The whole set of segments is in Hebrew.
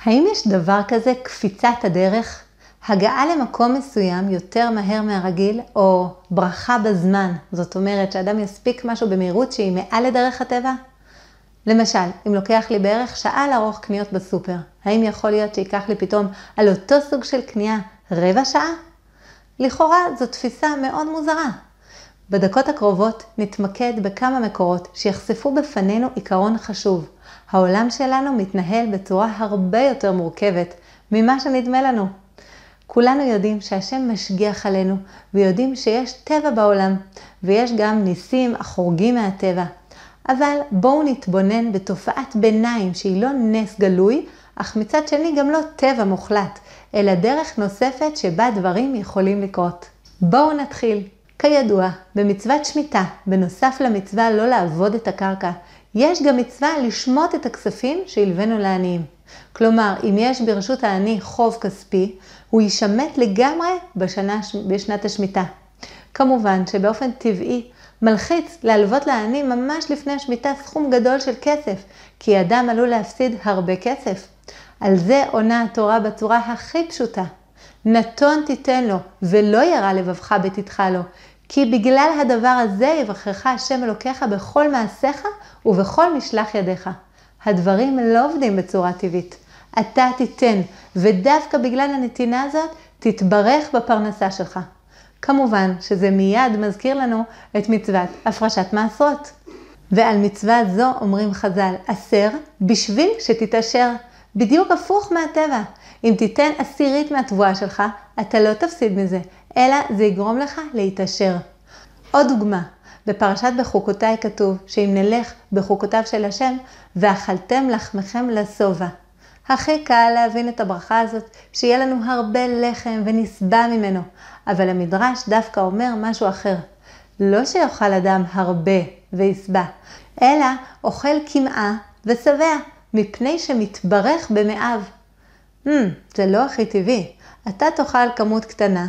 האם יש דבר כזה קפיצת הדרך? הגעה למקום מסוים יותר מהר מהרגיל, או ברכה בזמן, זאת אומרת שאדם יספיק משהו במהירות שהיא מעל לדרך הטבע? למשל, אם לוקח לי בערך שעה לערוך קניות בסופר, האם יכול להיות שיקח לי פתאום על אותו סוג של קנייה רבע שעה? לכאורה זו תפיסה מאוד מוזרה. בדקות הקרובות נתמקד בכמה מקורות שיחשפו בפנינו עיקרון חשוב. העולם שלנו מתנהל בצורה הרבה יותר מורכבת ממה שנדמה לנו. כולנו יודעים שהשם משגיח עלינו ויודעים שיש טבע בעולם ויש גם ניסים החורגים מהטבע. אבל בואו נתבונן בתופעת ביניים שהיא לא נס גלוי, אך מצד שני גם לא טבע מוחלט, אלא דרך נוספת שבה דברים יכולים לקרות. בואו נתחיל. כידוע, במצוות שמיטה, בנוסף למצווה לא לעבוד את הקרקע, יש גם מצווה לשמוט את הכספים שהלווינו לעניים. כלומר, אם יש ברשות העני חוב כספי, הוא יישמט לגמרי בשנת השמיטה. כמובן שבאופן טבעי מלחיץ להלוות לעני ממש לפני השמיטה סכום גדול של כסף, כי אדם עלול להפסיד הרבה כסף. על זה עונה התורה בצורה הכי פשוטה. נתון תיתן לו, ולא ירע לבבך בתתך לו, כי בגלל הדבר הזה יברכך השם אלוקיך בכל מעשיך ובכל משלח ידיך. הדברים לא עובדים בצורה טבעית. אתה תיתן, ודווקא בגלל הנתינה הזאת, תתברך בפרנסה שלך. כמובן שזה מיד מזכיר לנו את מצוות הפרשת מעשרות. ועל מצווה זו אומרים חז"ל, עשר בשביל שתתעשר, בדיוק הפוך מהטבע. אם תיתן 10% מהתבואה שלך, אתה לא תפסיד מזה, אלא זה יגרום לך להתעשר. עוד דוגמה, בפרשת בחוקותיי כתוב שאם נלך בחוקותיו של השם, ואכלתם לחמכם לשובע. הכי קל להבין את הברכה הזאת, שיהיה לנו הרבה לחם ונסבע ממנו, אבל המדרש דווקא אומר משהו אחר. לא שיאכל אדם הרבה ויסבע, אלא אוכל כמעה ושבע, מפני שמתברך במאיו. זה לא הכי טבעי. אתה תאכל כמות קטנה,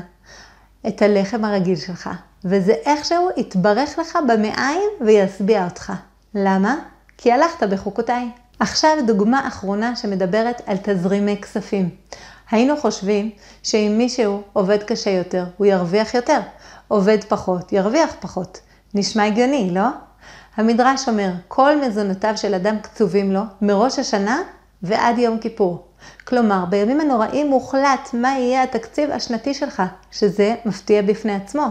את הלחם הרגיל שלך, וזה איכשהו יתברך לך במעיים ויסביע אותך. למה? כי הלכת בחוקותיי. עכשיו דוגמה אחרונה שמדברת על תזרימי כספים. היינו חושבים שאם מישהו עובד קשה יותר, הוא ירוויח יותר. עובד פחות, ירוויח פחות. נשמע הגיוני, לא? המדרש אומר, כל מזונותיו של אדם קצובים לו מראש השנה ועד יום כיפור. כלומר, בימים הנוראים מוחלט מה יהיה התקציב השנתי שלך, שזה מפתיע בפני עצמו.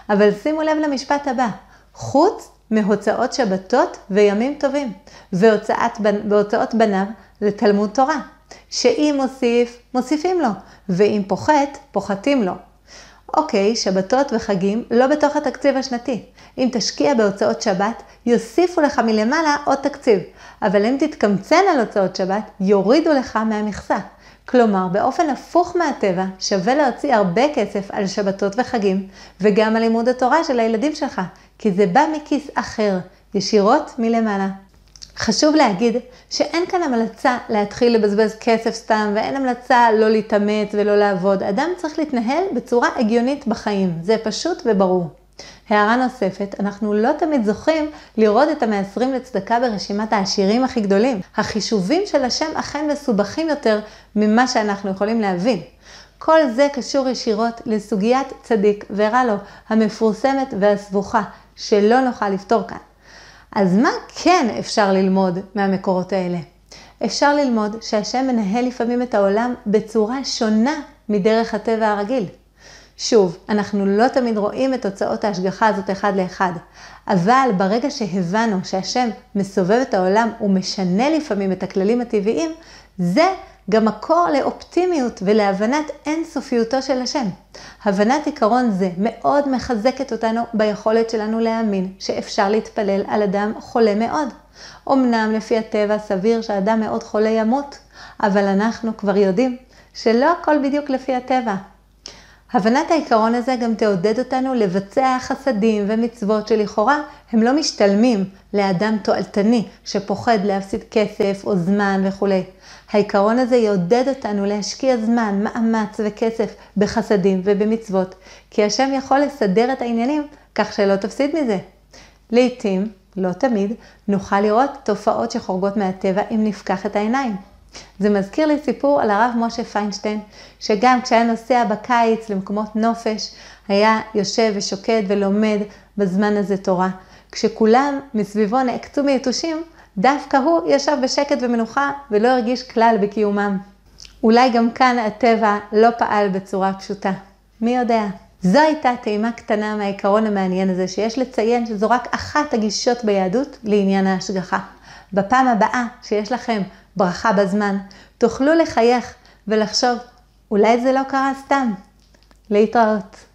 אבל שימו לב למשפט הבא, חוץ מהוצאות שבתות וימים טובים, והוצאות בניו לתלמוד תורה, שאם מוסיף, מוסיפים לו, ואם פוחת, פוחתים לו. אוקיי, שבתות וחגים לא בתוך התקציב השנתי. אם תשקיע בהוצאות שבת, יוסיפו לך מלמעלה עוד תקציב. אבל אם תתקמצן על הוצאות שבת, יורידו לך מהמכסה. כלומר, באופן הפוך מהטבע, שווה להוציא הרבה כסף על שבתות וחגים, וגם על לימוד התורה של הילדים שלך, כי זה בא מכיס אחר, ישירות מלמעלה. חשוב להגיד שאין כאן המלצה להתחיל לבזבז כסף סתם, ואין המלצה לא להתאמץ ולא לעבוד. אדם צריך להתנהל בצורה הגיונית בחיים, זה פשוט וברור. הערה נוספת, אנחנו לא תמיד זוכים לראות את ה-120 לצדקה ברשימת העשירים הכי גדולים. החישובים של השם אכן מסובכים יותר ממה שאנחנו יכולים להבין. כל זה קשור ישירות לסוגיית צדיק ורע לו, המפורסמת והסבוכה, שלא נוכל לפתור כאן. אז מה כן אפשר ללמוד מהמקורות האלה? אפשר ללמוד שהשם מנהל לפעמים את העולם בצורה שונה מדרך הטבע הרגיל. שוב, אנחנו לא תמיד רואים את תוצאות ההשגחה הזאת אחד לאחד, אבל ברגע שהבנו שהשם מסובב את העולם ומשנה לפעמים את הכללים הטבעיים, זה גם מקור לאופטימיות ולהבנת אינסופיותו של השם. הבנת עיקרון זה מאוד מחזקת אותנו ביכולת שלנו להאמין שאפשר להתפלל על אדם חולה מאוד. אמנם לפי הטבע סביר שאדם מאוד חולה ימות, אבל אנחנו כבר יודעים שלא הכל בדיוק לפי הטבע. הבנת העיקרון הזה גם תעודד אותנו לבצע חסדים ומצוות שלכאורה הם לא משתלמים לאדם תועלתני שפוחד להפסיד כסף או זמן וכו'. העיקרון הזה יעודד אותנו להשקיע זמן, מאמץ וכסף בחסדים ובמצוות, כי השם יכול לסדר את העניינים כך שלא תפסיד מזה. לעתים, לא תמיד, נוכל לראות תופעות שחורגות מהטבע אם נפקח את העיניים. זה מזכיר לי סיפור על הרב משה פיינשטיין, שגם כשהיה נוסע בקיץ למקומות נופש, היה יושב ושוקד ולומד בזמן הזה תורה. כשכולם מסביבו נעקצו מיתושים, דווקא הוא ישב בשקט ומנוחה ולא הרגיש כלל בקיומם. אולי גם כאן הטבע לא פעל בצורה פשוטה. מי יודע? זו הייתה טעימה קטנה מהעיקרון המעניין הזה, שיש לציין שזו רק אחת הגישות ביהדות לעניין ההשגחה. בפעם הבאה שיש לכם ברכה בזמן, תוכלו לחייך ולחשוב, אולי זה לא קרה סתם. להתראות.